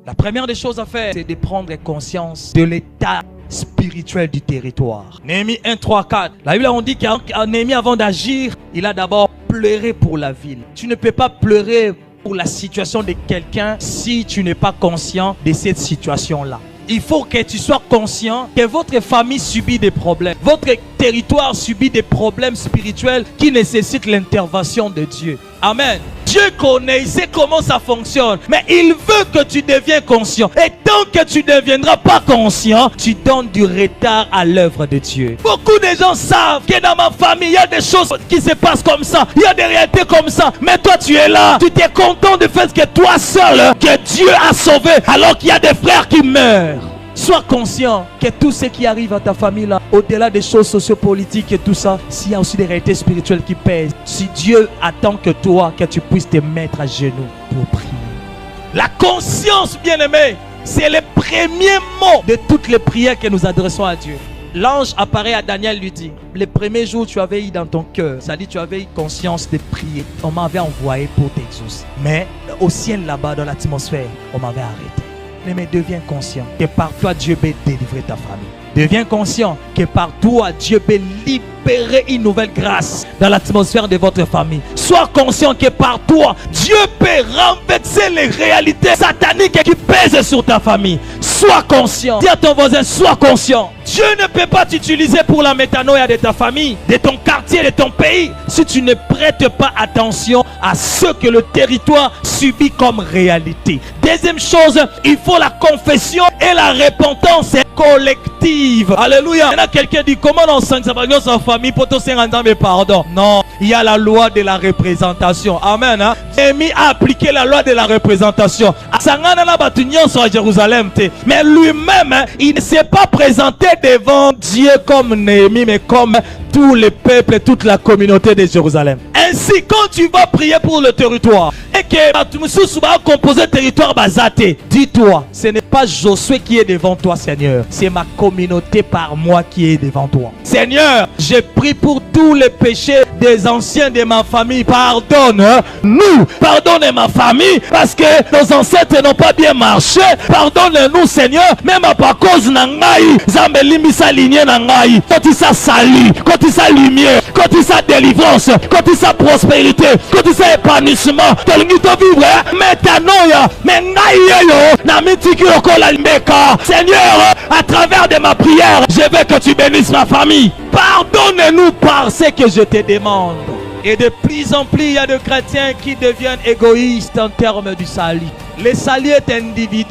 La première des choses à faire, c'est de prendre conscience de l'état spirituel du territoire. Néhémie 1, 3, 4. La Bible on dit qu'un Néhémie, avant d'agir, il a d'abord pleuré pour la ville. Tu ne peux pas pleurer pour la situation de quelqu'un si tu n'es pas conscient de cette situation-là. Il faut que tu sois conscient que votre famille subit des problèmes. Votre territoire subit des problèmes spirituels qui nécessitent l'intervention de Dieu. Amen. Dieu connaît, il sait comment ça fonctionne. Mais il veut que tu deviennes conscient. Et tant que tu ne deviendras pas conscient, tu donnes du retard à l'œuvre de Dieu. Beaucoup de gens savent que dans ma famille, il y a des choses qui se passent comme ça. Il y a des réalités comme ça. Mais toi, tu es là. Tu t'es content du fait que toi seul, que Dieu a sauvé, alors qu'il y a des frères qui meurent. Sois conscient que tout ce qui arrive à ta famille là, au-delà des choses sociopolitiques et tout ça, s'il y a aussi des réalités spirituelles qui pèsent, si Dieu attend que toi, que tu puisses te mettre à genoux pour prier. La conscience, bien-aimé, c'est le premier mot de toutes les prières que nous adressons à Dieu. L'ange apparaît à Daniel, lui dit, le premier jour tu avais eu dans ton cœur, ça dit tu avais eu conscience de prier, on m'avait envoyé pour t'exaucer. Mais au ciel là-bas, dans l'atmosphère, on m'avait arrêté. Mais deviens conscient que par toi Dieu peut délivrer ta famille. Deviens conscient que par toi Dieu peut libérer une nouvelle grâce dans l'atmosphère de votre famille. Sois conscient que par toi Dieu peut renverser les réalités sataniques qui pèsent sur ta famille. Sois conscient. Dis à ton voisin, sois conscient. Dieu ne peut pas t'utiliser pour la métanoïa de ta famille, de ton quartier, de ton pays, si tu ne prêtes pas attention à ce que le territoire subit comme réalité. Deuxième chose, il faut la confession et la repentance collective. Alléluia. Maintenant, quelqu'un dit, comment on sent que ça va dans sa famille pour te faire mais pardon. Non, il y a la loi de la représentation. Amen. Néhémie a appliqué la loi de la représentation. À Jérusalem. Mais lui-même, il ne s'est pas présenté devant Dieu comme Néhémie, mais comme tout le peuple et toute la communauté de Jérusalem. Ainsi, quand tu vas prier pour le territoire et que tu vas composer le territoire basaté, dis-toi, ce n'est pas Josué qui est devant toi, Seigneur. C'est ma communauté par moi qui est devant toi. Seigneur, je prie pour tous les péchés des anciens de ma famille. Pardonne-nous. Pardonne ma famille parce que nos ancêtres n'ont pas bien marché. Pardonne-nous, Seigneur. Même à cause de Nangaï, Zambeli sa lignée Nangaï. Quand il s'est sali, quand il s'est lumière, quand il s'est délivrance, quand il s'est prospérité, quand il s'est épanouissement, Seigneur, à travers de ma prière, je veux que tu bénisses ma famille. Pardonne-nous par ce que je te demande. Et de plus en plus, il y a des chrétiens qui deviennent égoïstes en termes du salut. Le salut est individuel.